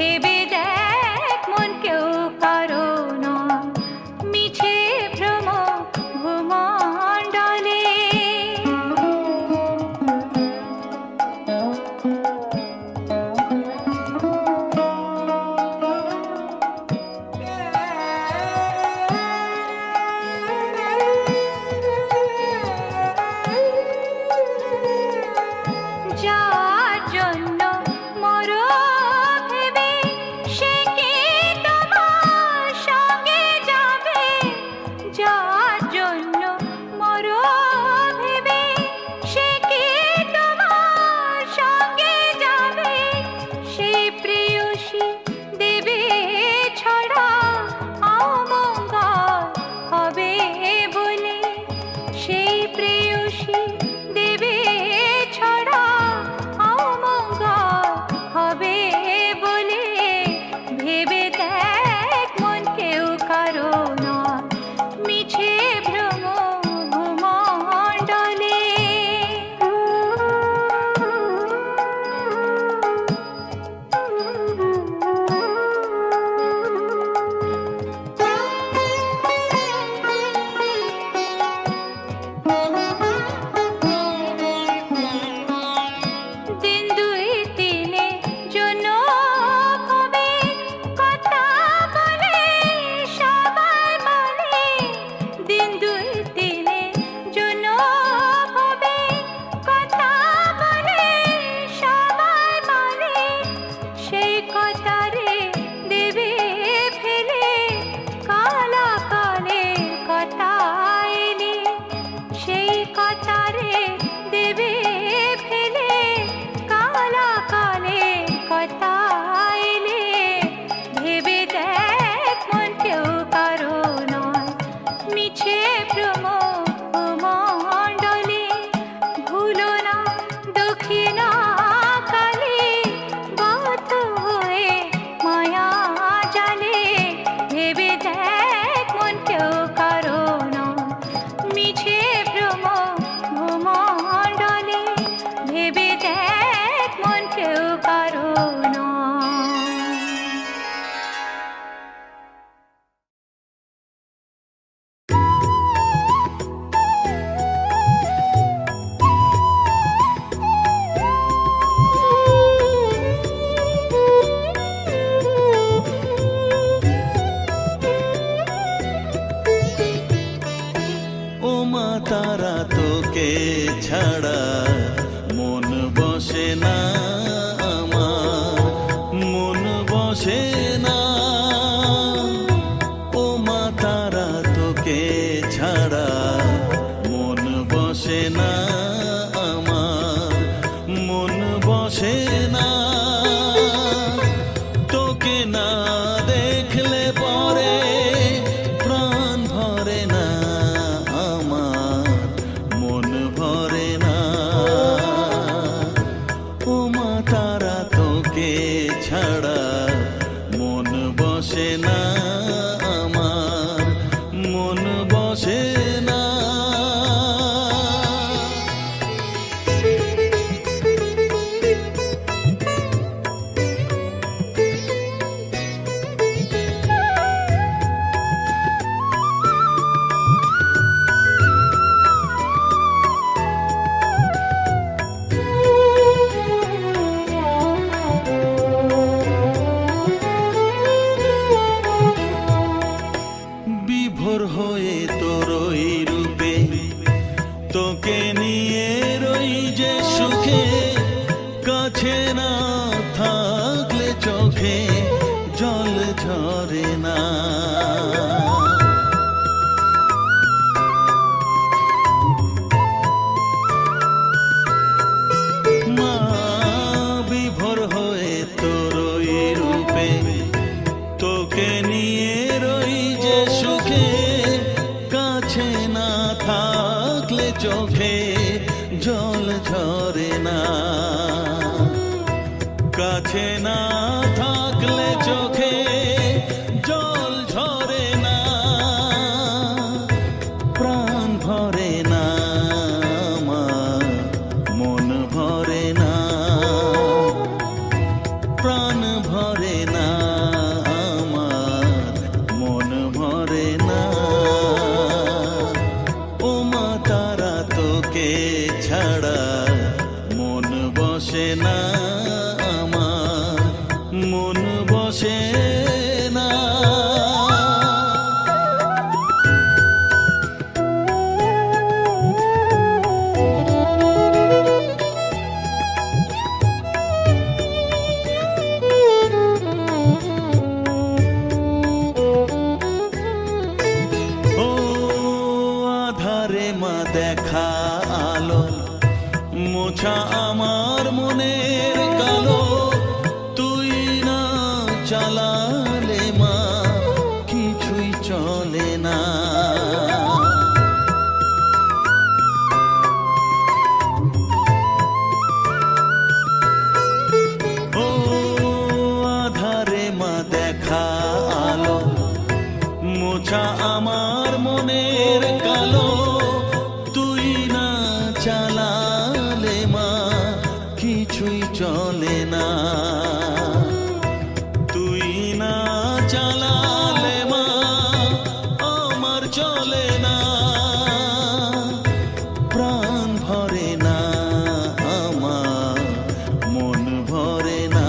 ভেবে দেখ মন কেউ কারো নয়, মিছে ভ্রম ভূমণ্ডলে। যার জন্য মরো ভেবে সে কি তোমার সঙ্গে যাবে? যার জন্য মরো ভেবে সে কি তোমার সঙ্গে যাবে? সেই প্রেয়সী দেবে ছড়া অমঙ্গল হবে বলে, সেই প্রেয়সী দেবে ছড়া অমঙ্গল হবে বলে। ভেবে দেখ মন কেউ কারো নয়, মিছে ভ্রম ভূমণ্ডলে। দিন দুই তিনের জন্য হবে কথা বলে সবাই বলে। দিন দুই তিনের জন্য হবে কথা বলে সবাই বলে। সেই কথারে দেবে ফেলে কালা কালে কথা এলে। সেই কথারে দেবে ফেলে কালা কালে কথা এলে। ভেবে দেখ মন কেউ কারো নয়, মিছে ভ্রম ভূমণ্ডলে। ভুলো না দক্ষিণা কালে বদ্ধ হয়ে মায়া জালে। ভেবে দেখ মন কেউ কারো নয়, মিছে ভ্রম ভূমণ্ডলে। ভেবে দেখ মন কেউ কারো নয়। ও মা তারা তোকে ছাড়া মন বসে না আমার, মন বসে না। ও মা তারা তোকে ছাড়া মন বসে না আমার, মন বসে না। তোকে না দেখলে পরে প্রাণ ভরে না আমার, মন ভরে না। ও মা তারা তোকে ছাড়া মন বসে না আমার, মন বসে না। বিভোর হয়ে তোর ওই রূপে তোকে নিয়ে রই যে সুখে। কাছে না থাকলে চোখে জল ঝরে না। মা বিভোর হয়ে তোর ওই রূপে তোকে নিয়ে রই যে সুখে। কাছে না থাকলে চোখে জল ঝরে না। কাছে না থাকলে চোখে জল ঝরে না। প্রাণ ভরে না আমার, মন ভরে না। প্রাণ ভরে না আমার, মন ভরে না। ও মা তারা তোকে ছাড়া মন বসে না আমার, মন বসে না। মা দেখা আলো মোছা আমার মনের কালো, তুই না চালালে মা কিছুই চলে না। ও আধারে মা দেখা আলো মোছা আমার মনের কালো, চালালে মা কিছুই চলে না। তুই না চালালে মা আমার চলে না। প্রাণ ভরে না আমার, মন ভরে না।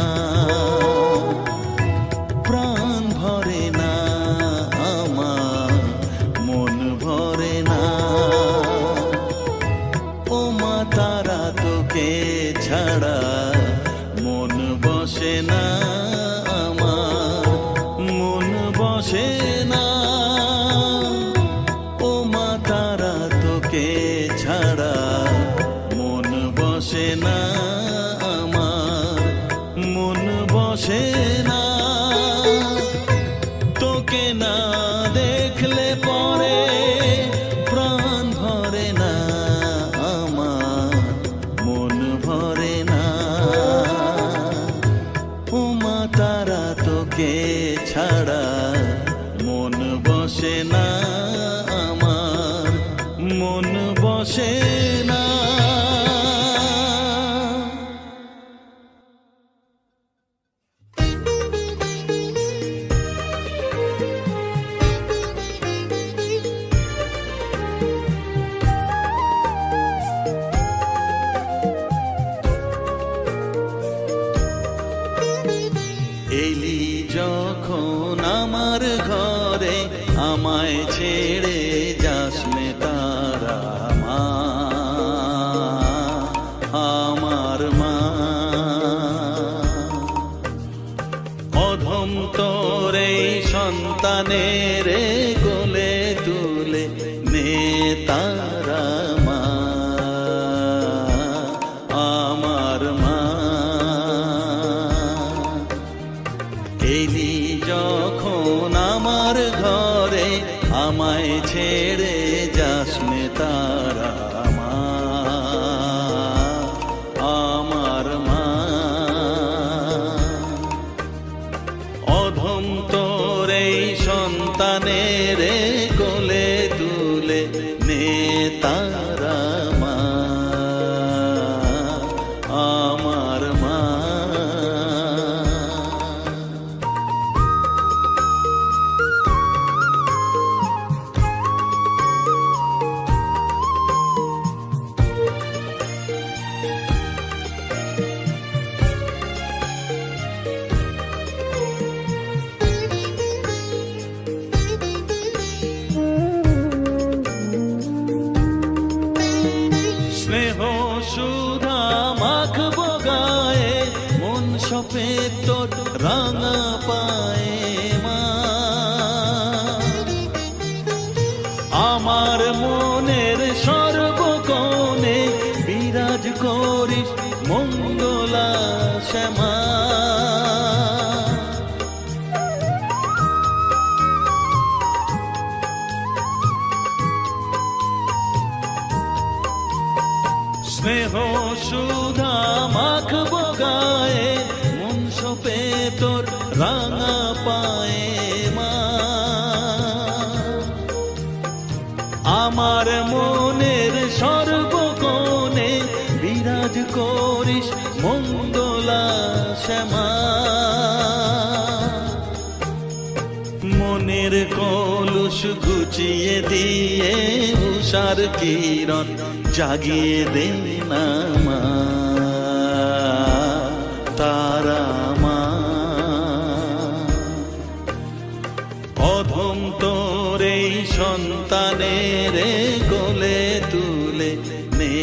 প্রাণ ভরে না আমার, মন ভরে না। ও মা তারা তোকে ছাড়া মন বসে না আমার, মন বসে না। ও মা তারা তোকে ছাড়া মন বসে না আমার, মন বসে না। তোকে না দেখলে পরে প্রাণ ভরে না, মন ভরে না। ও মা তারা তোকে ছাড়া মন বসে না আমার, মন বসে না। এলি যখন আমার ঘরে আমায় ছেড়ে যাস নে তারা মা, আমার মা। অধম তোর এই সন্তানের কোলে তুলে নে তারা মা, আমার মা। এলি যখন আমার ঘরে আমায় ছেড়ে যাস নে তারা মা, আমার মা। অধম তোর এই সন্তানের কোলে তুলে নে তারা মা, আমার মা। স্নেহ সুধা মাখবো গায়ে, মন সপে তোর রাঙা পায়ে মা। আমার মনের সর্বকোণে বিরাজ করিস মঙ্গলা শ্যামা। স্নেহ সুধা মাখবো গায়ে, মন সপে তোর রাঙা পায়ে মা। আমার মনের সর্বকোণে বিরাজ করিস মঙ্গলা শ্যামা। ঘুচিয়ে দিয়ে উষার কিরণ জাগিয়ে দে না মা, তারা মা। অধম তোর এই সন্তানের কোলে তুলে নে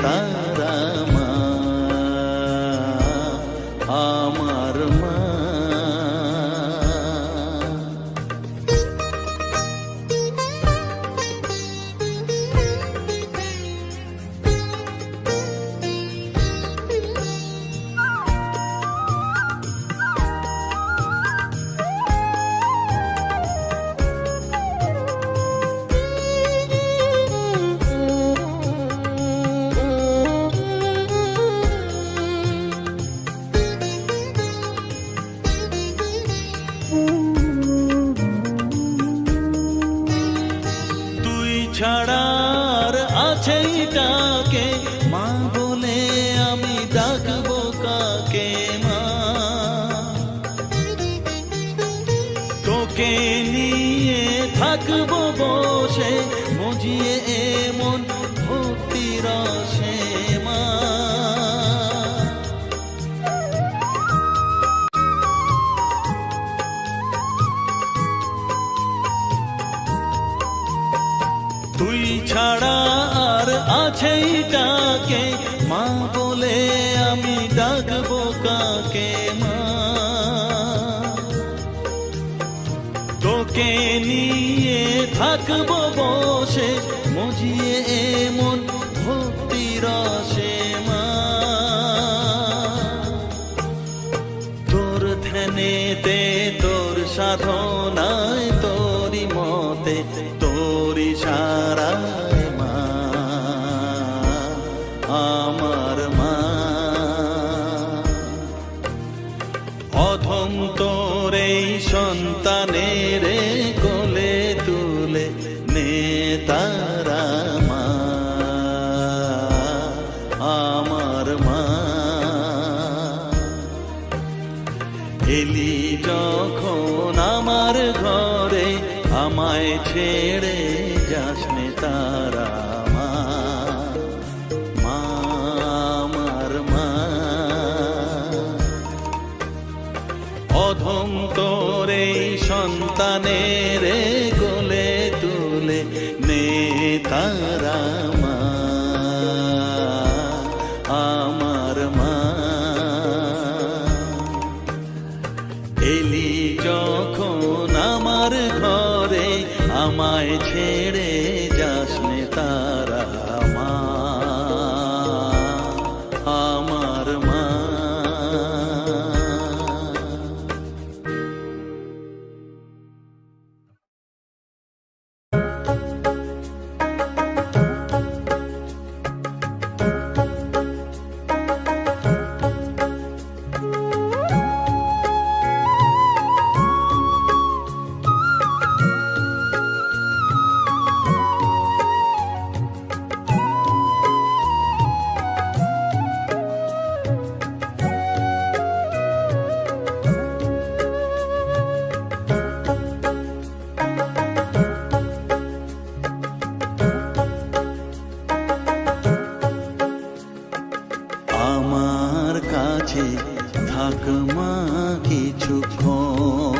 তারা মা, আমার মা। ছাড়ার আছে ডাকে মা বলে আমি ডাকবো কাকে মা, তোকে নিয়ে থাকবো বসে মজিয়ে এমন ভক্তি রসে মা। তুই ছাড়া আর আছে ডাকে মা বলে আমি ডাকবো কাকে মা, তোকে নিয়ে থাকবো বসে মজিয়ে এমন ভক্তি রসে মা। তোর ধ্যানেতে তোর সাধনায় তোরি মতে তোরি সারায় মা, আমার মা। অধম তোর এই সন্তানের কোলে তুলে নে তারা মা, আমার মা। এলি যখন আমার ঘরে আমায় ছেড়ে যাস নে তারা মা, মা আমার মা। অধম তোর এই সন্তানের কোলে তুলে নে তারা মা, আমার মা। এলি যখন আমার ঘরে আমায় ছেড়ে যাস নে তারা মা, আমার মা। আমার কাছে থাক মা কিছুক্ষণ,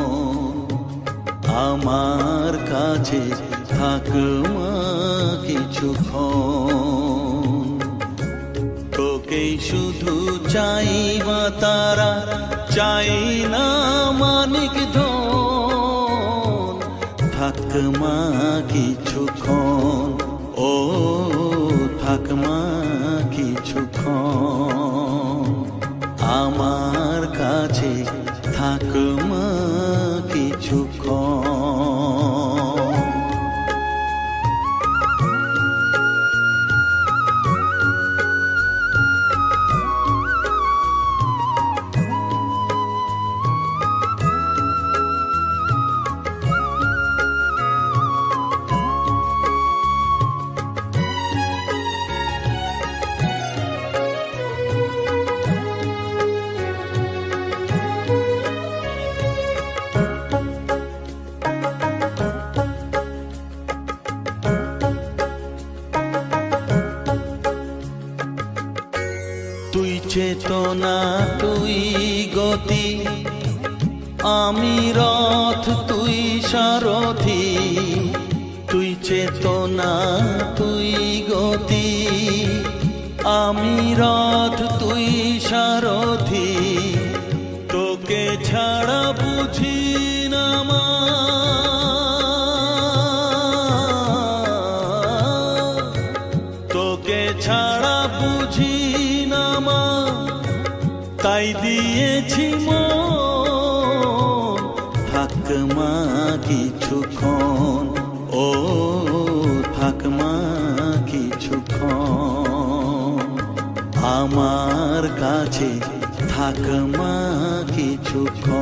আমার কাছে থাক মা কিছুক্ষণ। তোকেই শুধু চাই মা তারা, চাই না মানিক ধন। থাক মা কিছুক্ষণ, ও থাক মা কিছুক্ষণ। আমার কাছে থাক মা কিছুক্ষণ। চেতনা তুই গতি, আমি রথ তুই সারথি। তুই চেতনা তুই গতি, আমি রথ তুই সারথি। তোকে ছাড়া বুঝি না মা, তোকে ছাড়া বুঝি না মা, তাই দিয়েছি মন। থাক মা কিছুক্ষণ, ও থাক মা কিছুক্ষণ, আমার কাছে থাক মা কিছুক্ষণ।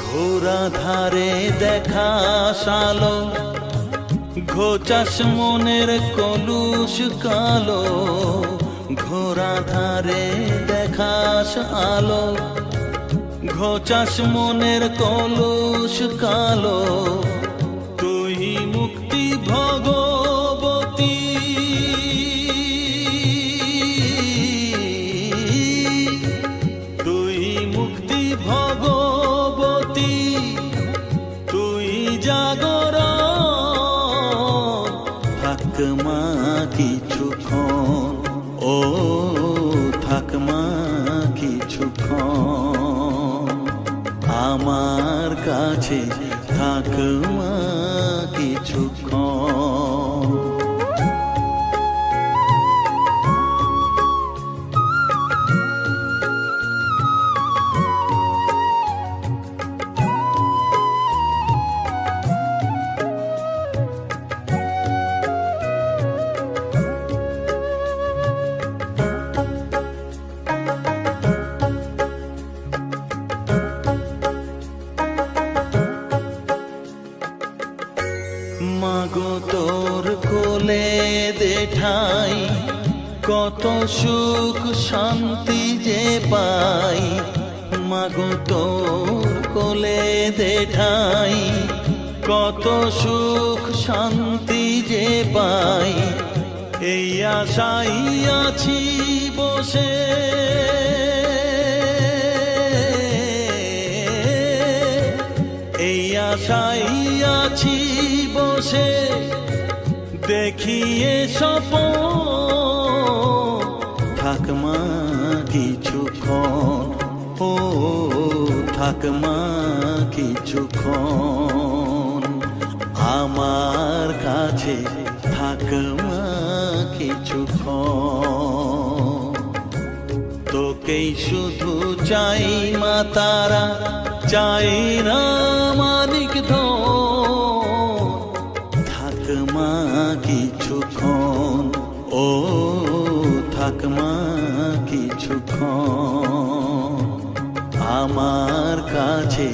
ঘোরা ধারে দেখা সালো, ঘোচাস মনের কলুষ কালো। ঘোরা ধারে দেখাস আলো, ঘোচাস মনের কলুষ কালো। তুই মুক্তি ভগবতী, তুই মুক্তি ভগবতী, তুই জাগরণ। থাক মা কিছুক্ষণ, ও থাক মা কিছুক্ষণ, আমার কাছে থাক মা কিছুক্ষণ। মাগো তোর কোলে দেঠাই, কত সুখ শান্তি যে পাই। মাগো তোর কোলে দেঠাই, কত সুখ শান্তি যে পাই। এই আশাই আছি বসে, এই আশাই আছি বসে, দেখিয়ে স্বপন। থাক মা কিছুক্ষণ, ও থাক মা কিছুক্ষণ, আমার কাছে থাক মা কিছুক্ষণ। তোকেই শুধু চাই মা তারা, চাই না মানিক ধন। থাক মা কিছুক্ষণ, ও থাক মা কিছুক্ষণ, আমার কাছে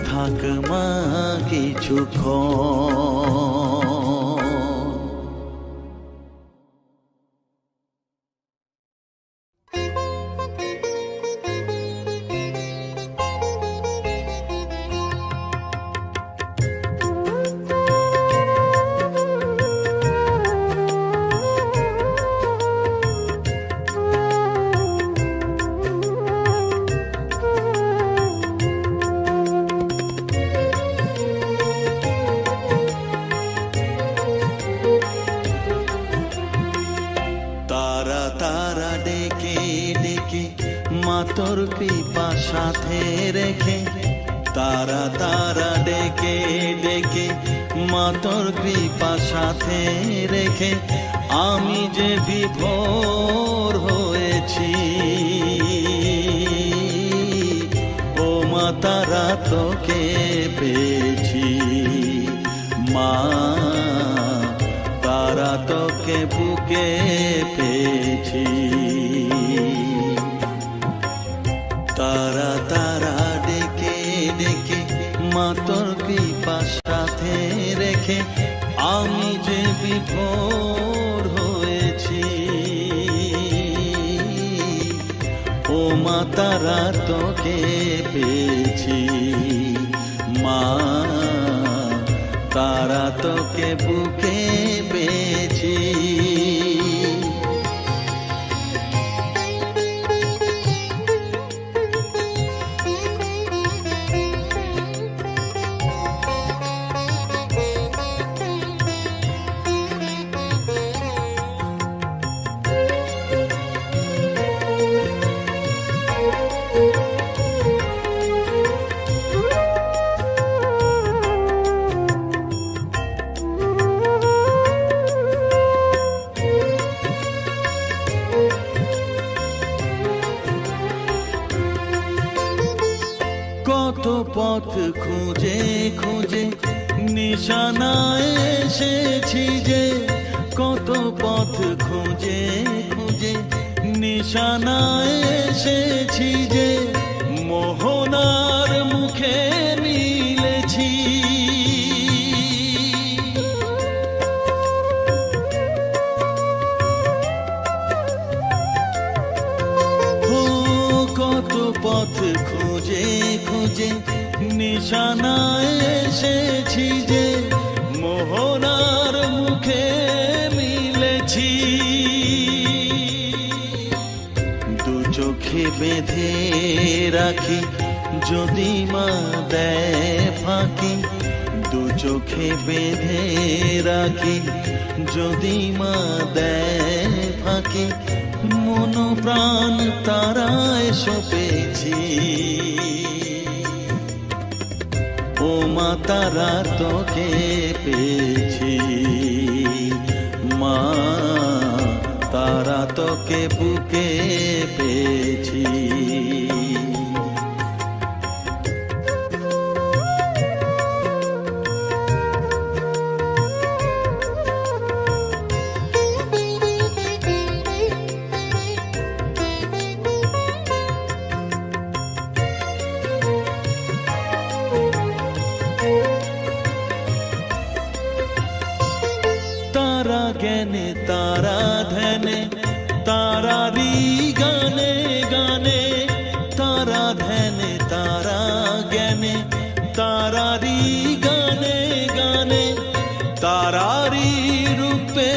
থাক মা কিছুক্ষণ। তোর কৃপা সাথে রেখে, তারা তারা ডেকে ডেকে মা তোর কৃপা সাথে রেখে, আমি যে বিভোর হয়েছি। ও মা তারা তোকে পেয়েছি, মা তারা তোকে বুকে পেয়েছি। তারা তারা ডেকে ডেকে মা তোর কৃপা সাথে রেখে আমি যে বিভোর হয়েছি। ও মা তারা তোকে পেয়েছি, মা তারা তোকে বুকে পেয়েছি। কত পথ খুঁজে খুঁজে নিশানায় এসেছি যে, কত পথ খুঁজে খুঁজে নিশানায় এসেছি যে, মোহনার মুখে মিলেছি। কত পথ খুঁজে খুঁজে নিশানায় এসেছি যে, মোহনার মুখে মিলেছি। দু চোখে বেঁধে রাখি যদি মা দেয় ফাঁকি, দু চোখে বেঁধে রাখি যদি মা দেয় ফাঁকি, মন প্রাণ তারায় সপেছি। ও মা তারা তোকে পেয়েছি, মা তারা তোকে বুকে পেয়েছি। তারা জ্ঞানে তারা ধ্যানে তারারি গানে গানে, তারা ধ্যানে তারা জ্ঞানে তারারি গানে গানে, তারারি রূপে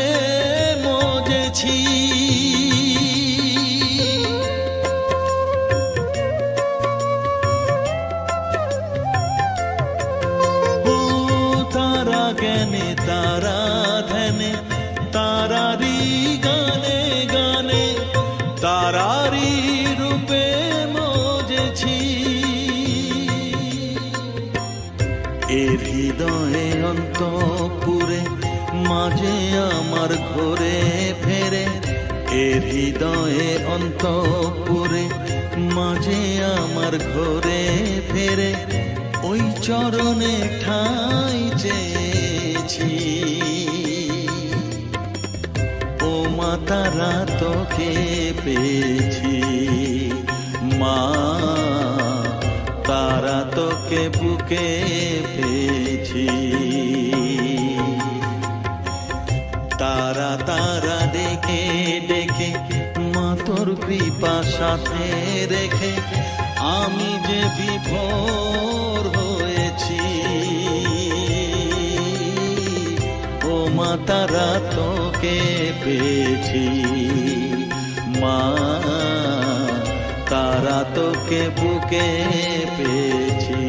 মজেছি। ও তারা জ্ঞানে তারা ধ্যানে তারারি গানে গানে, তারারি রূপে মজেছি। এর হৃদয়ে অন্তপুরে মাঝে আমার ঘরে ফেরে, এর হৃদয়ে অন্তপুরে মাঝে আমার ঘরে ফেরে, ওই চরণে ঠাঁই চেয়েছি। ও মা তারা তোকে পেয়েছি, মা তারা তোকে বুকে পেয়েছি। তারা তারা ডেকে ডেকে মা তোর কৃপা সাথে রেখে আমি যে বিভোর হয়েছি। ও মা তারা তোকে পেয়েছি, মা তারা তোকে বুকে পেয়েছি।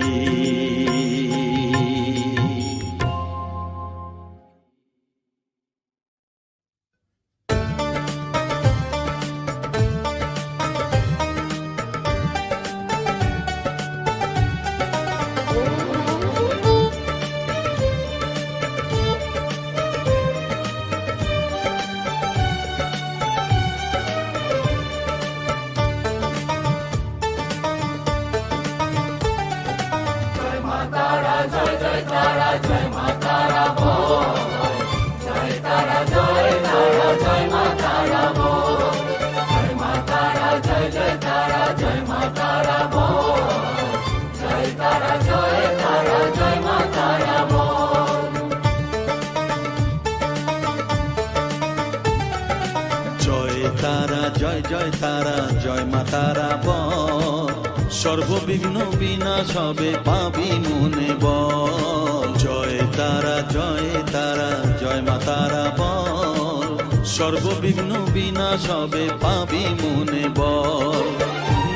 তারা জয় জয় তারা জয় মা তারা বল সর্ববিঘ্ন বিনাশ হবে পাবি মনে বল জয় তারা জয় তারা জয় মা তারা বল সর্ববিঘ্ন বিনাশ হবে পাবি মনে বল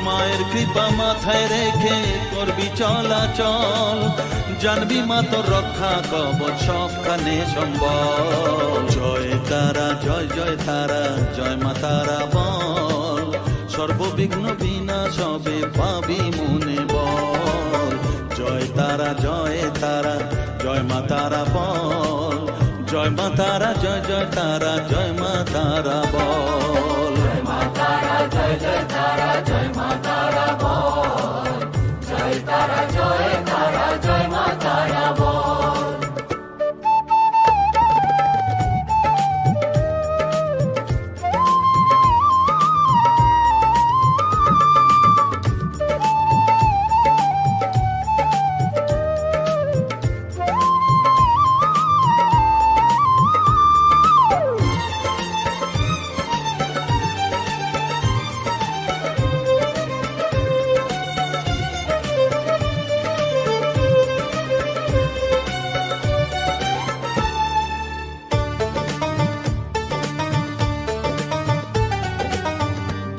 মায়ের কৃপা মাথায় রেখে করবি চলাচল জানবি মা তোর রক্ষা কবচ সবখানে সম্বল জয় তারা জয় জয় তারা জয় মা তারা বল সর্ববিঘ্ন বিনাশ হবে পাবি মনে বল জয় তারা জয় তারা জয় মা তারা বল জয় মা তারা জয় জয় তারা জয় মা তারা বল মা তারা জয় জয় তারা জয় মা তারা বল জয় তারা জয় তারা জয় মা তারা বল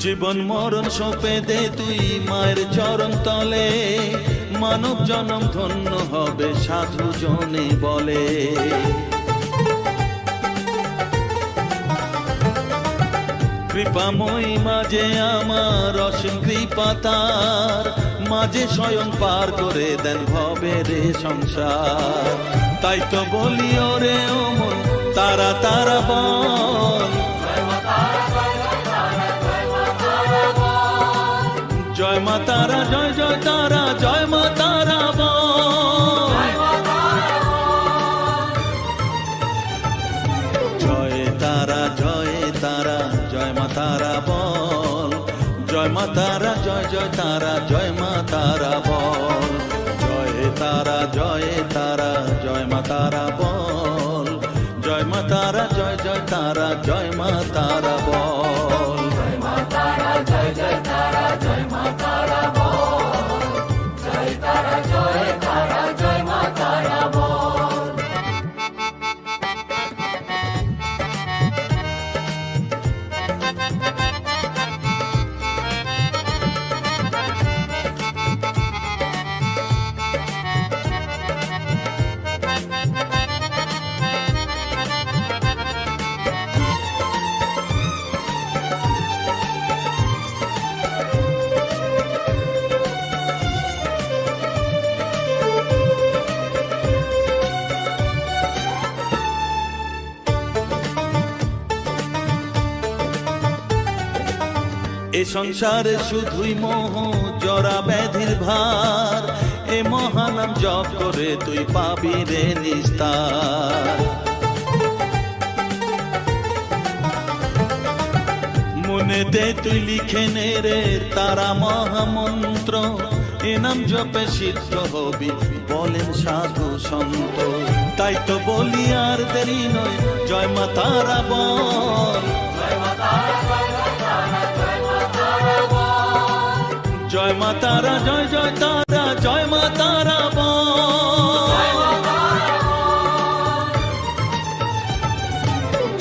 জীবন মরণ সঁপে দে তুই মায়ের চরণ তলে মানব জনম ধন্য হবে সাধু জনে বলে কৃপাময়ী মাঝে আমার অসীম কৃপা তার মাঝে স্বয়ং পার করে দেন ভবের সংসার তাই তো বলি ওরে ও মন তারা তারা বল জয় মা তারা জয় জয় তারা জয় মা তারা বল জয় তারা জয় তারা জয় মা তারা বল জয় মা তারা জয় জয় তারা জয় মা তারা বল জয় তারা জয় তারা জয় মা তারা বল জয় মা তারা জয় জয় তারা জয় মা তারা বল জয় মা তারা জয় জয় তারা জয় মা তারা বল জয় তারা জয় তারা জয় মা তারা বল এ সংসারে শুধুই মোহ জরা ব্যাধির ভার এ মহানাম জপ করে তুই পাবি রে নিস্তার মনেতে তুই লিখে নে রে তারা মহামন্ত্র এ নাম জপে সিদ্ধ হবি বলেন সাধু সন্ত তাই তো বলি আর দেরি নয় জয় মা তারা বল জয় মা তারা জয় জয় তারা জয় মা তারা বল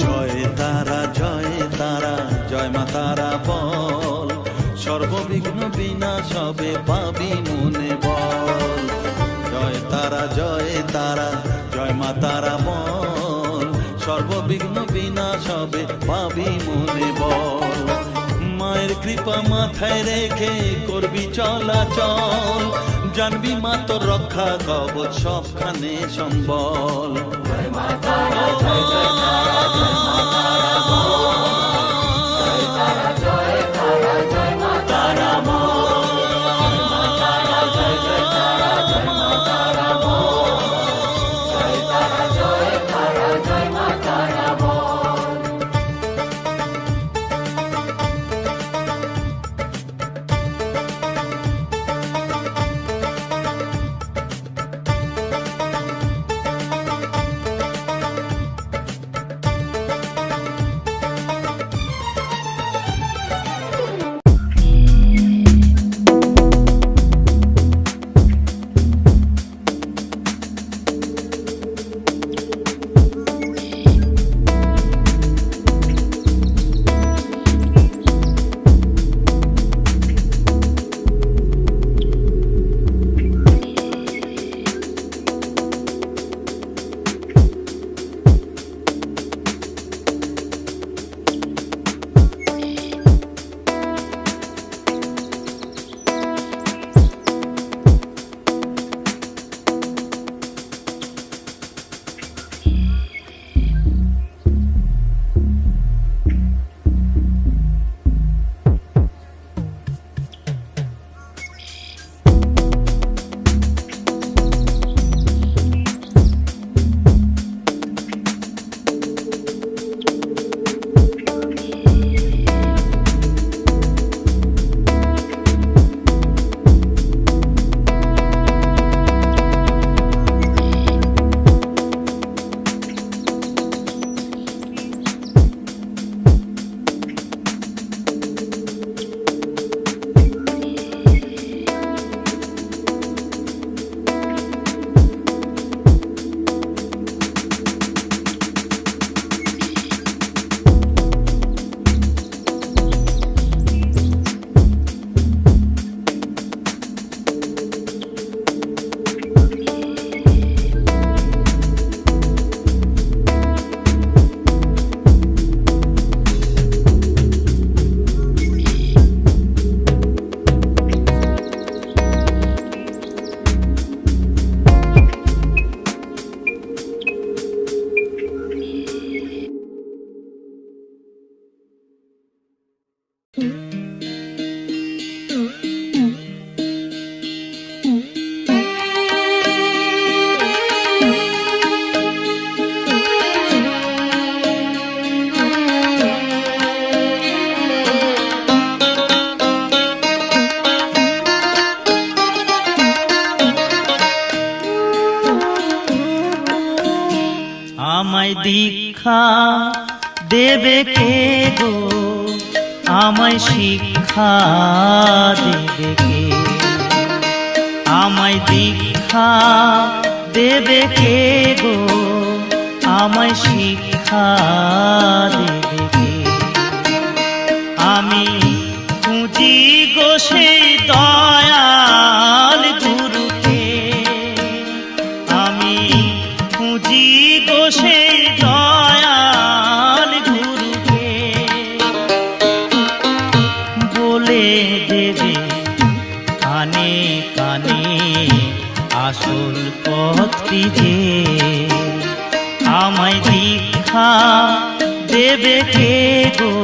জয় তারা জয় তারা জয় মা তারা বল সর্ববিঘ্ন বিনাশ হবে পাবি মনে বল জয় তারা জয় তারা জয় মা তারা বল সর্ববিঘ্ন বিনাশ হবে পাবি মনে বল মায়ের কৃপা মাথায় রেখে করবি চলাচল জানবি মা তোর রক্ষা কবচ সবখানে সম্বল জয় মা তারা জয় জয় তারা জয় মা তারা আমায় দীক্ষা দেবে কে গো, আমায় শিক্ষা দেবে কে? আমায় দীক্ষা দেবে কে গো, আমায় শিক্ষা দেবে কে? আমি খুঁজি গো সেই দয়াল গুরুকে, আমি খুঁজি গো সেই দয়াল গুরুকে, বলে দেবে কানে কানে আসল পথটি যে। আমায় দীক্ষা দেবে কে গো,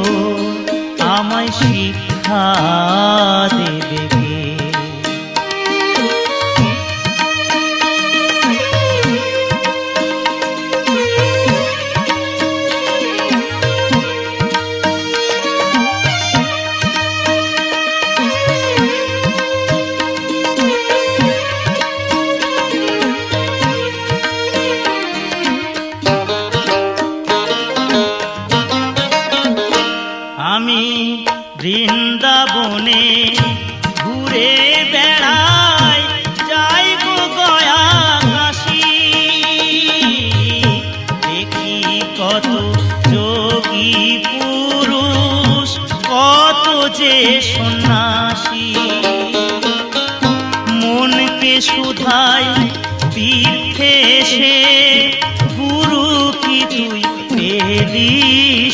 আমায় শিক্ষা দেবে কে? আমি বৃন্দাবনে ঘুরে বেড়াই, যাই গো গয়া কাশী, দেখি কত যোগী পুরুষ, কত যে সন্ন্যাসী, মনকে শুধাই তীর্থে এসে, গুরু কি তুই পেলি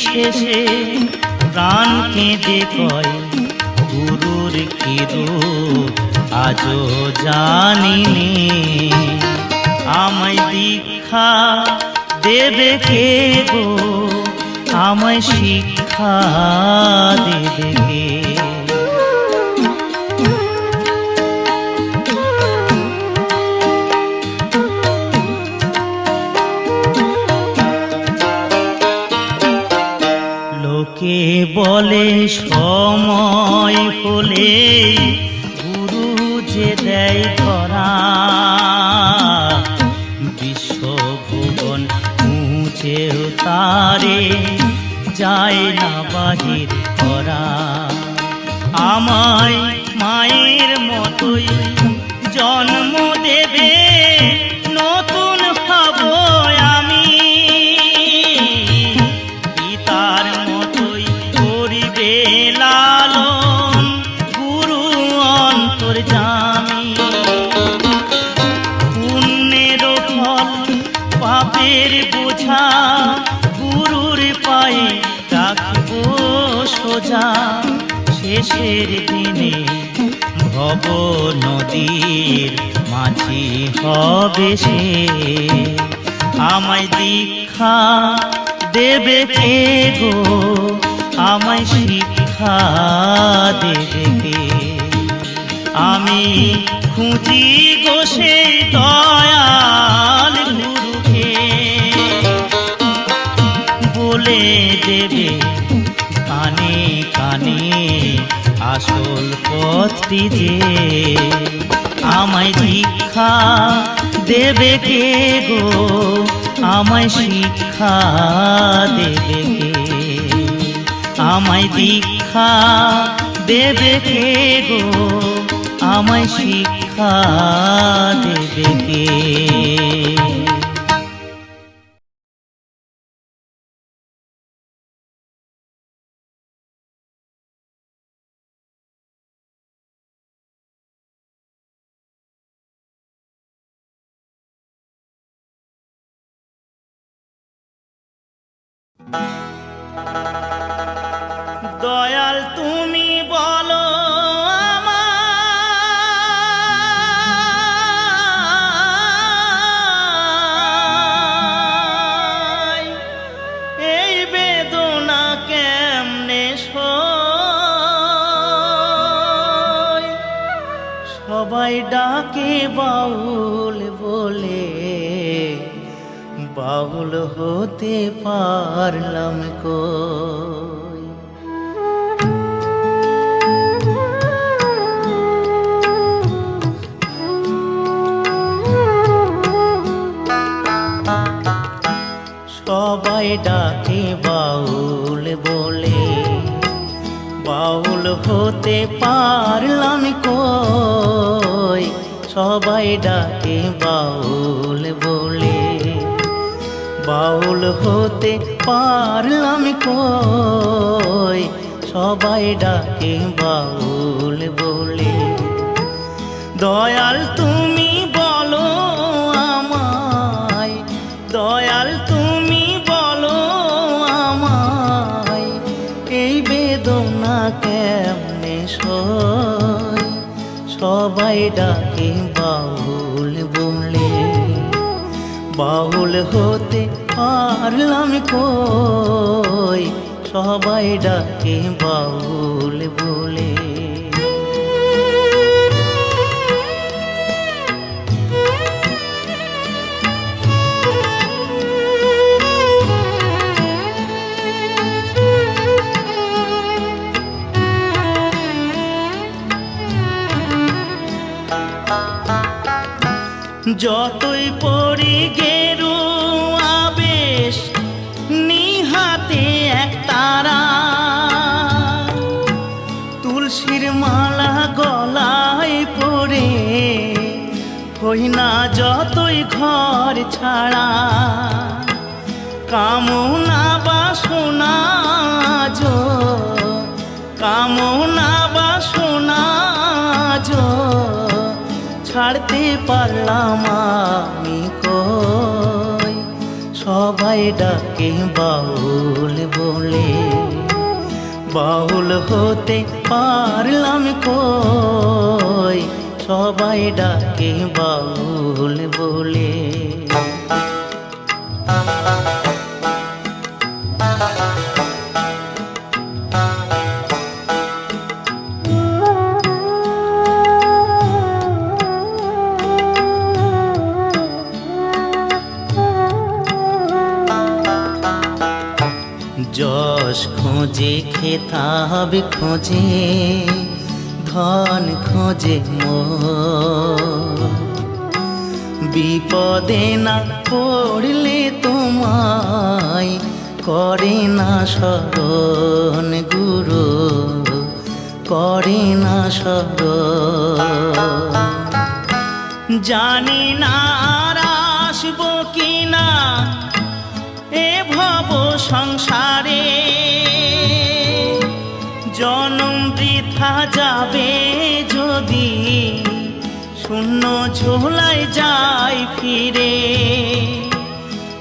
শেষে? প্রাণ কেঁদে কয় গুরুর কি রূপ আজও জানিনি। আমায় দীক্ষা দেবে কে গো, আমায় শিক্ষা দেবে কে? লোকে বলে সময় হলে গুরু যে দেয় ধরা, বিশ্বভুবন মুছেও তারে যায় না বাহির করা। আমায় মায়ের মতোই জন্ম দেবে, নতুন হব আমি, পিতার মতোই করিবে লালন গুরু অন্তর্যামী। পুণ্যের ফল পাপের বোঝা, গুরুর পায়ে রাখব সোজা, শেষের দিনে ভব নদীর মাঝি হবে সে। আমায় দীক্ষা দেবে কে গো, আমায় শিক্ষা দেবে কে? আমি খুঁজি গো সেই দয়াল গুরুকে, বলে দেবে কানে কানে আসল পথটি যে। আমায় দীক্ষা দেবে কে গো, আমায় শিক্ষা দেবে কে? আমায় দীক্ষা দেবে কে গো, আমায় শিক্ষা দেবে কে? দয়াল তুমি বলো আমায়, এই বেদনা কেমনে সই? ডাকে বাউল বলে, বাউল হতে পারলাম কই। সবাই ডাকে বাউল বলে, বাউল হতে পারলাম কই। সবাই ডাকে বাউল বলে, বাউল হতে পারলাম কই। সবাই ডাকে বাউল বলে। দয়াল তুমি বলো আমায়, দয়াল তুমি বলো আমায়, এই বেদনা কেমনে সই। সবাই ডাকে বাউল বলে, বাউল হতে পারলাম কই। সবাই ডাকে বাউল বলে। যতই পড়ি গেরু আবেশ, নিহাতে এক তারা, তুলসীর মালা গলায় পড়ে, হই না যতই ঘর ছাড়া। কামনা বাসনা যো, কামনা বাসনা যো, ছাড়তে পারলাম আমি কই। সবাই ডাকে বাউল বলে, বাউল হতে পারলাম কই। সবাই ডাকে বাউল বলে। যশ খোঁজে খেতাব খোঁজে, ধন খোঁজে মোর, বিপদে না পড়লে তোমায় করে না শরণ গুরু, করে না শরণ। জানি না আর আসবো কিনা এ ভব সংসারে, জনম বৃথা যাবে যদি শূন্য ঝোলায় যাই ফিরে।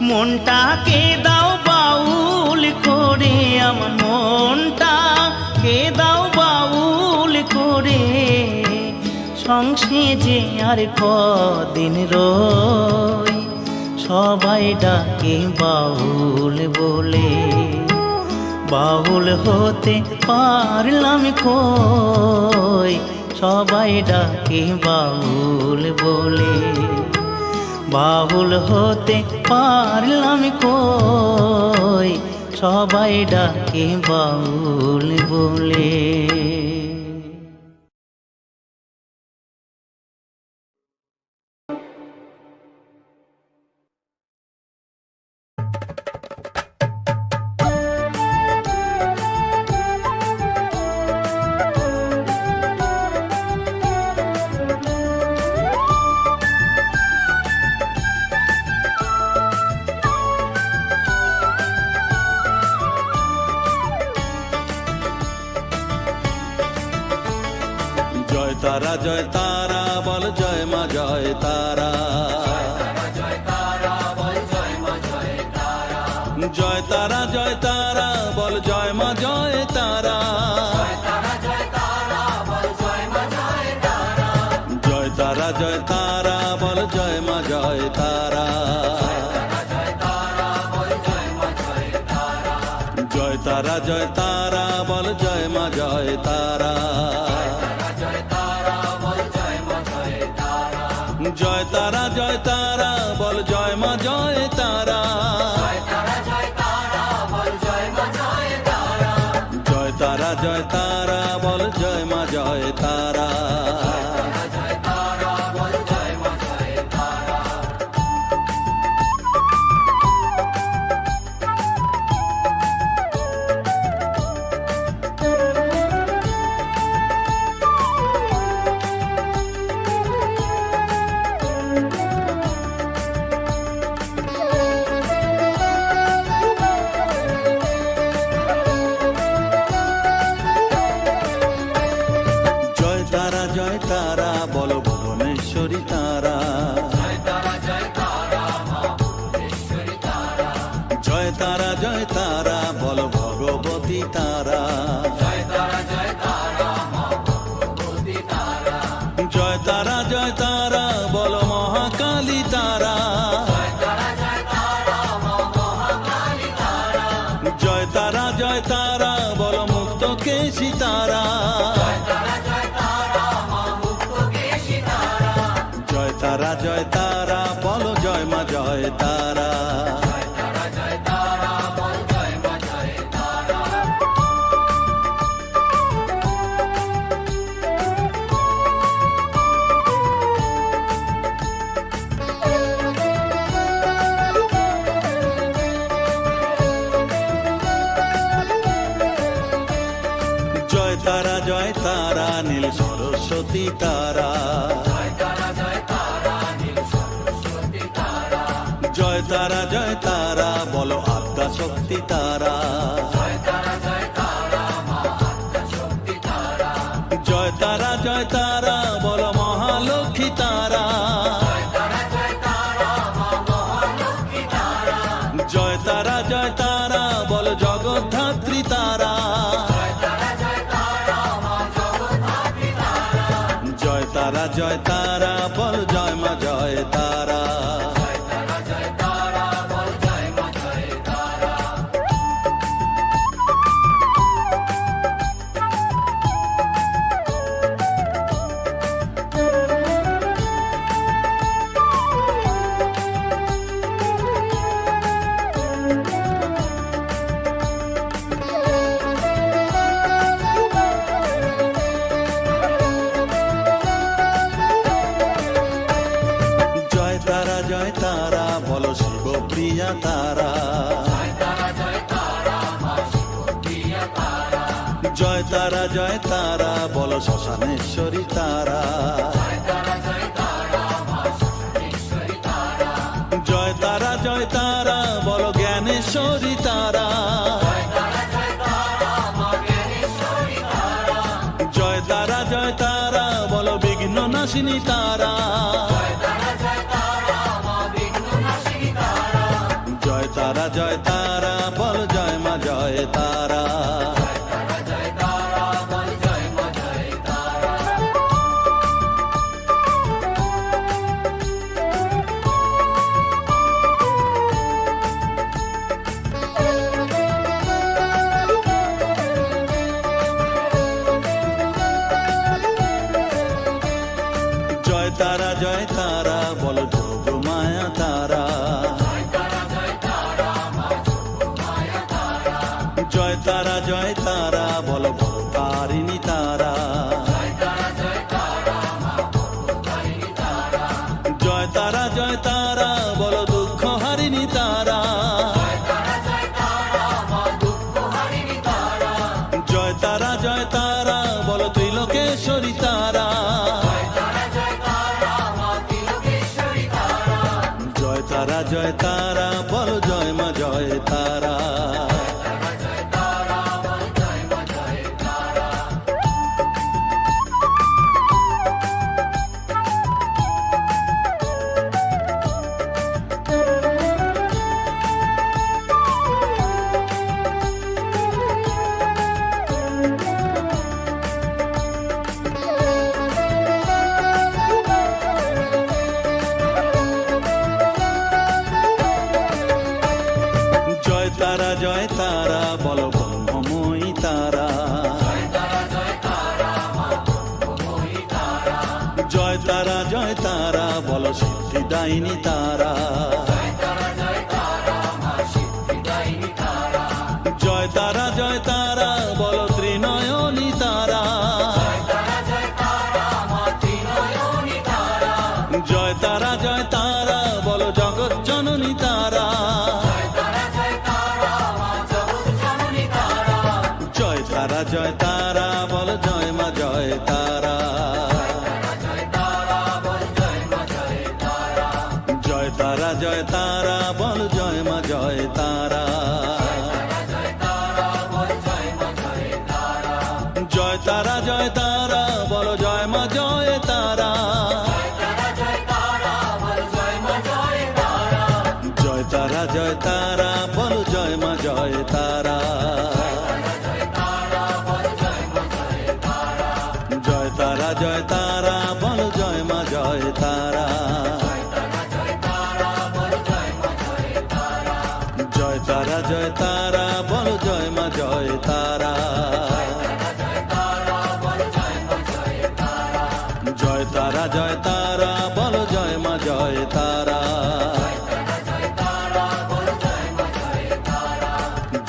মনটাকে দাও বাউল করে, আমার মনটাকে দাও বাউল করে। সংসেজে আর কদিন রই। সবাই ডাকে বাউল বলে, বাউল হতে পারলাম কই। সবাই ডাকে বাউল বলে, বাউল হতে পারলাম কই। সবাই ডাকে বাউল বলে। তারা জয় তারা বল জয় মা জয় তারা, জয় তারা বল জয় মা জয় তারা, জয় তারা জয় তারা বল জয় মা জয় তারা, জয় তারা বল জয় মা জয় তারা, জয় তারা জয় তারা বল জয় মা জয় তারা, জয় তারা বল জয় মা জয় তারা, জয় তারা জয় তারা বল জয় মা জয় তারা, জয় তারা বল জয় মা জয় তারা। তারা জয় তারা বল জয় মা জয় তারা। জয় তারা বল জয় মা জয় তারা। জয় তারা বল ভুবনেশ্বরী তারা। জয় তারা মা ভুবনেশ্বরী তারা। জয় তারা বল ভগবতী তারা। জয় তারা মা ভগবতী তারা। জয় তারা বল মহাকালী তারা। জয় তারা মা মহাকালী তারা। জয় তারা বল মুক্ত কেশী তারা। জয় তারা মা মুক্ত কেশী তারা। জয় তারা বল জয় মা জয় তারা। জয় তারা বল জয় মা জয় তারা। জয় তারা নীল সরস্বতী তারা। জয় তারা নীল সরস্বতী তারা। জয় তারা বল আদ্যা শক্তি তারা। জয় তারা মা আদ্যা শক্তি তারা। জয় তারা বল মহালক্ষ্মী তারা। জয় তারা মা মহালক্ষ্মী তারা। জয় তারা বল জগদ্ধাত্রী তারা। জয় তারা বল জয় মা জয় তারা। জয় তারা বল জয় মা জয় তারা। জয় তারা বল শিবপ্রিয়া তারা। জয় তারা মা শিবপ্রিয়া তারা। জয় তারা বল শ্মশানেশ্বরী তারা। জয় তারা মা শ্মশানেশ্বরী তারা। জয় তারা বল জ্ঞানেশ্বরী তারা। জয় তারা মা জ্ঞানেশ্বরী তারা। জয় তারা বল বিঘ্ন নাশিনী তারা। জয় তারা মা বিঘ্ন নাশিনী তারা। জয় তারা বল জয় মা জয় তারা। জয় তারা বল জয় মা জয় তারা। জয় তারা বল যোগ মায়া তারা। জয় তারা মা যোগ মায়া তারা। জয় তারা বল ভবতারিণী তারা। জয় তারা মা ভবতারিণী তারা। জয় তারা বল দুঃখ হারিণী তারা। জয় তারা মা দুঃখ হারিণী তারা। জয় তারা বল ত্রিলোকেশ্বরী তারা। মা তিলোকেশ্বরী তারা। জয় তারা বল জয় মা জয় তারা। জয় তারা বল জয় মা জয় তারা। জয় তারা বল ব্রহ্মময়ী তারা। জয় তারা বল সিদ্ধিদায়িনী তারা। জয় তারা বল ত্রিন তারা জয় তারা বল জয় মা জয় তারা, জয় তারা জয় তারা বল জয় মা জয় তারা, জয় তারা জয় তারা বল জয় মা জয় তারা, জয় তারা জয় তারা বল জয় মা জয় তারা, জয় তারা জয় তারা বল জয় মা জয় তারা, জয় তারা জয় তারা বল জয় মা জয় তারা, জয় তারা জয় তারা বল জয় মা জয় তারা,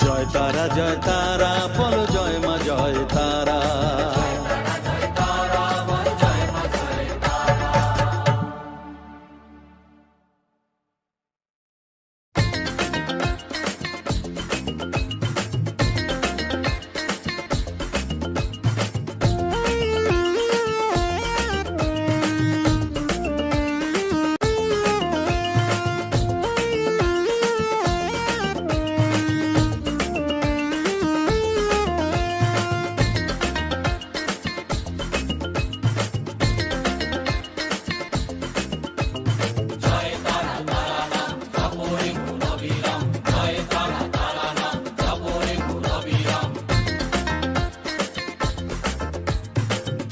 জয় তারা জয় তারা বল জয় মা জয় তারা।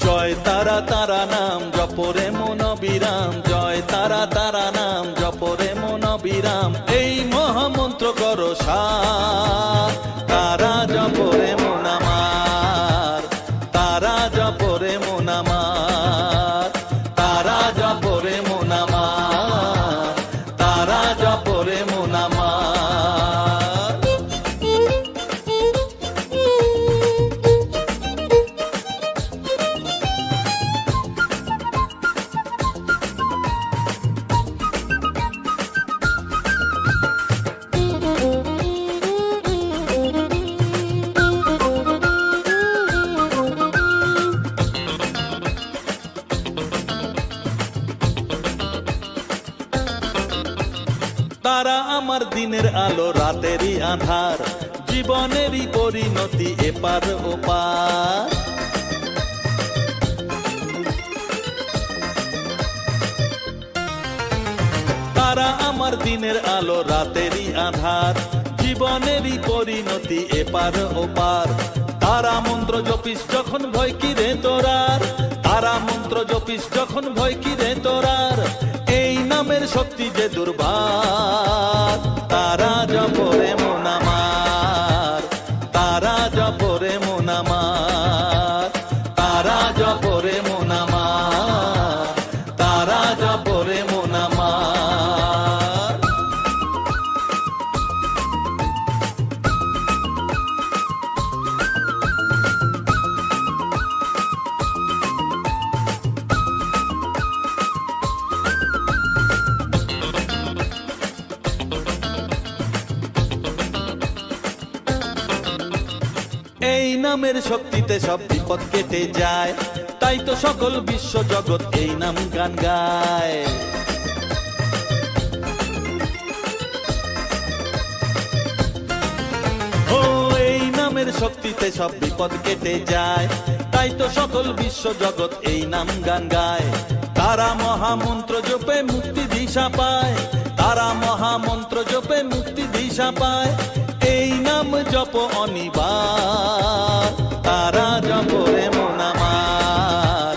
জয় তারা তারা নাম জপরে মন বিরাম, জয় তারা তারা নাম জপরে মন বিরাম, এই মহামন্ত্র করো সার, তারা জপরে মন আমার, তারা জপরে মন আমার, তারা জপরে মন আমার, তারা জপরে মন আমার। তারা আমার দিনের আলো রাতেরই আধার, জীবনেরই পরিণতি এপার ওপার, তারা আমার দিনের আলো রাতেরই আধার, জীবনেরই পরিণতি এপার ওপার, তারা মন্ত্র জপিস যখন ভয় কি রে তোরার, তারা মন্ত্র জপিস যখন ভয় কি রে তোরার, এই নামের শক্তি যে দুর্বার, তারা জপরে মন আমার, তারা জপরে মন আমার, তারা জপরে মন আমার, তারা জপরে মন আমার। এই নামের শক্তিতে সব বিপদ কেটে যায়, তাই তো সকল বিশ্ব জগৎ এই নাম গান গায়। ও এই নামের শক্তিতে সব বিপদ কেটে যায়, তাই তো সকল বিশ্ব জগৎ এই নাম গান গায়। তারা মহামন্ত্র জপে মুক্তি দিশা পায়, তারা মহামন্ত্র জপে মুক্তি দিশা পায়, এই নাম জপ অনিবার, তারা জপরে মন আমার,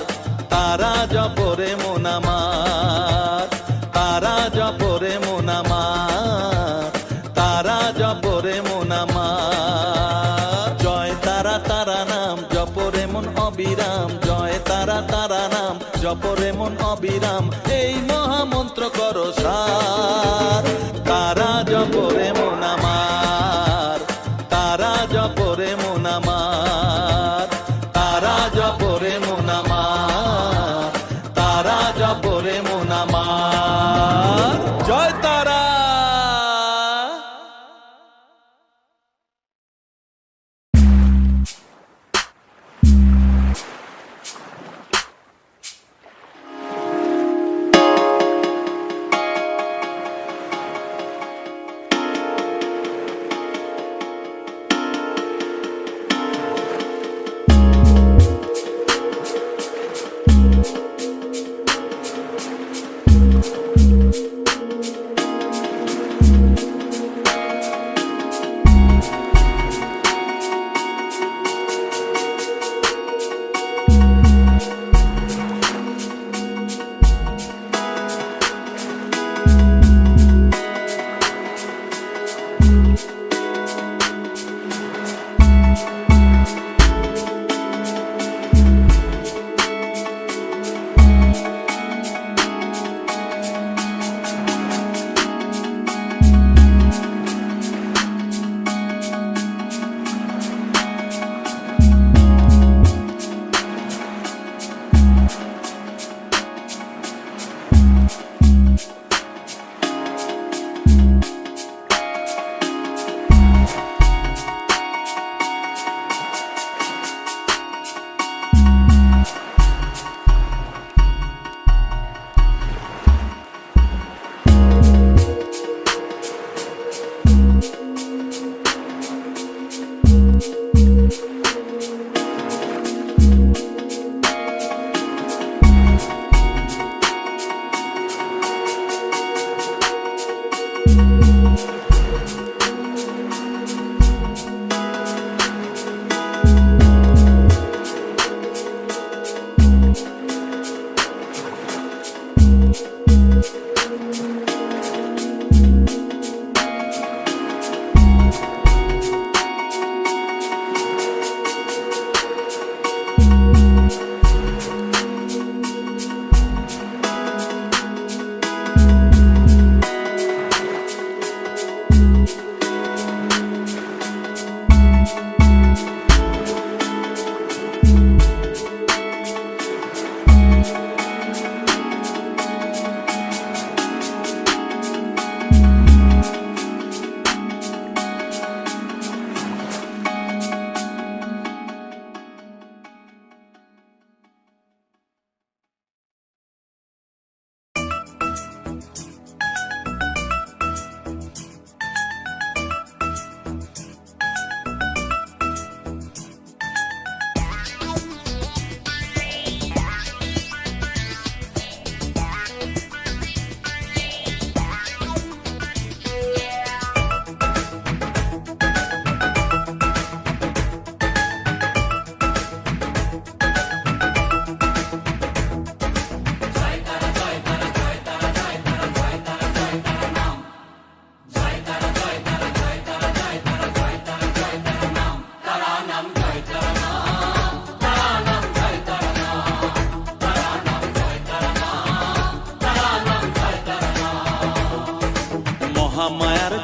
তারা জপরে মন আমার, তারা জপরে মন আমার, তারা জপরে মন আমার। জয় তারা তারা নাম জপরে মন অবিরাম, জয় তারা তারা নাম জপরে মন অবিরাম, এই মহামন্ত্র করো সার, তারা জপরে মন আমার, তারা জপরে মন আমার, তারা জপরে মন আমার, তারা জপরে মন আমার। জয় তারা।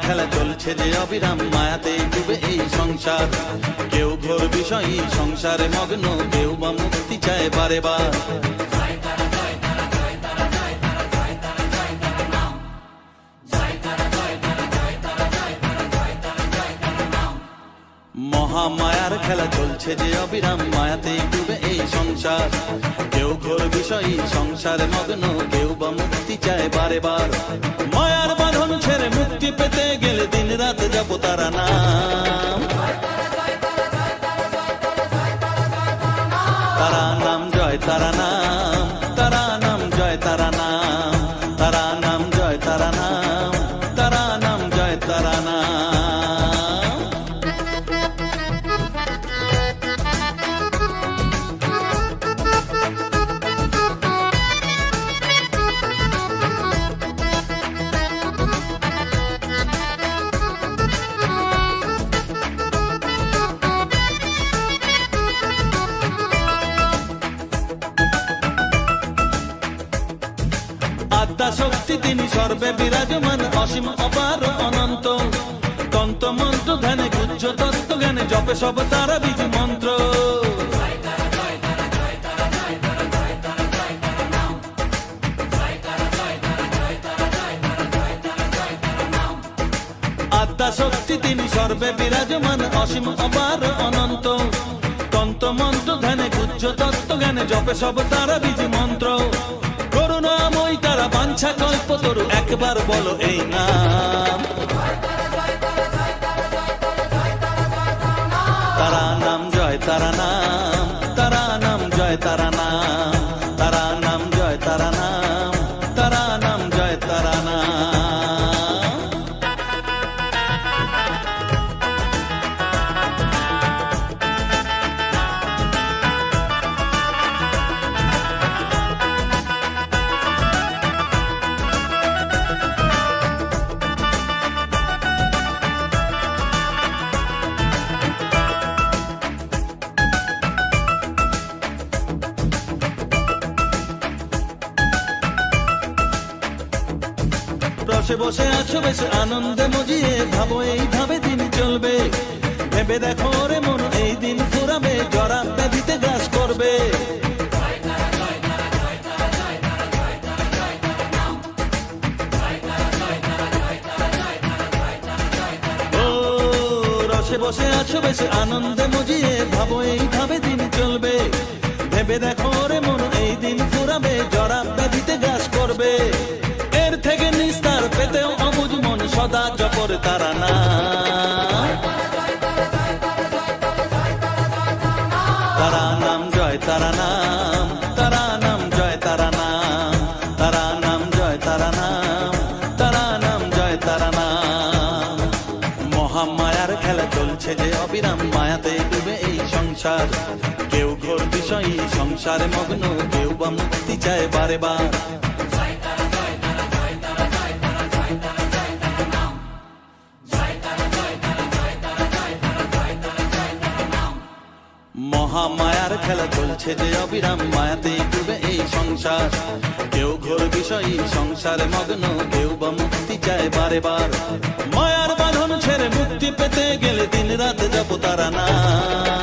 খেলা চলছে যে অবিরাম, মায়াতে ডুবে এই সংসার। কেউ ঘোর বিষয়ী সংসারে মগ্ন, কেউ বা মুক্তি চায় বারে বার। মহামায়ার খেলা চলছে যে অবিরাম, মায়াতে ডুবে এই সংসার। কেউ ঘোর বিষয়ী সংসারে মগ্ন, কেউ বা মুক্তি চায় বারে বার। মায়ার বাঁধন ছেড়ে মুক্তি পেতে গেলে দিন রাত জপ তারা নাম। তারা নাম জয় তারা নাম, তারা নাম জয় তারা নাম, তারা নাম জয় তারা নাম, তারা নাম জয় তারা নাম। আদ্যা শক্তি তিনি সর্বে বিরাজমান, অসীম অপার অনন্ত। তন্ত্র মন্ত্র ধ্যানে গুহ্য তত্ত্ব জ্ঞানে জপে সব তারা বীজ মন্ত্র। আদ্যা শক্তি তিনি সর্বে বিরাজমান, অসীম অপার অনন্ত। তন্ত্র মন্ত্র ধ্যানে গুহ্য তত্ত্ব জ্ঞানে জপে সব তারা বীজ মন্ত্র। করুণাময়ী তারা বাঞ্ছা কল্প তরু, একবার বলো এই নাম। তারা নাম জয় তারা নাম, তারা নাম জয় তারা নাম, তারা নাম জয় তারা নাম, তারা নাম জয় তারা নাম। রসে বসে আছো বেশ আনন্দে মজিয়ে, ভাবো এইভাবে দিন চলবে। ভেবে দেখো রে মন এই দিন ফুরাবে, জরা ব্যাধিতে গ্রাস করবে। ও রসে বসে আছো বেশ আনন্দে মজিয়ে, ভাবো এইভাবে দিন চলবে। ভেবে দেখো রে মন এই দিন ফুরাবে, জরা ব্যাধিতে গ্রাস করবে। এর থেকে নিস্তার পেতেও অবুঝ মন সদা জপর তারা নাম। তারা নাম জয় তারা নাম, তারা নাম জয় তারা নাম, তারা নাম জয় তারা নাম, তারা নাম জয় তারা নাম। মহামায়ার খেলা চলছে যে অবিরাম, মায়াতে ডুবে এই সংসার। কেউ ঘোর বিষয়ী সংসারে মগ্ন, কেউ বা মুক্তি চায় বারে বার। মহামায়ার খেলা চলছে যে অবিরাম, মায়াতে ডুবে এই সংসার। কেউ ঘোর বিষয়ী সংসারে মগ্ন, কেউ বা মুক্তি চায় বারে বার। মায়ার বাঁধন ছেড়ে মুক্তি পেতে গেলে দিন রাত জপ তারা নাম।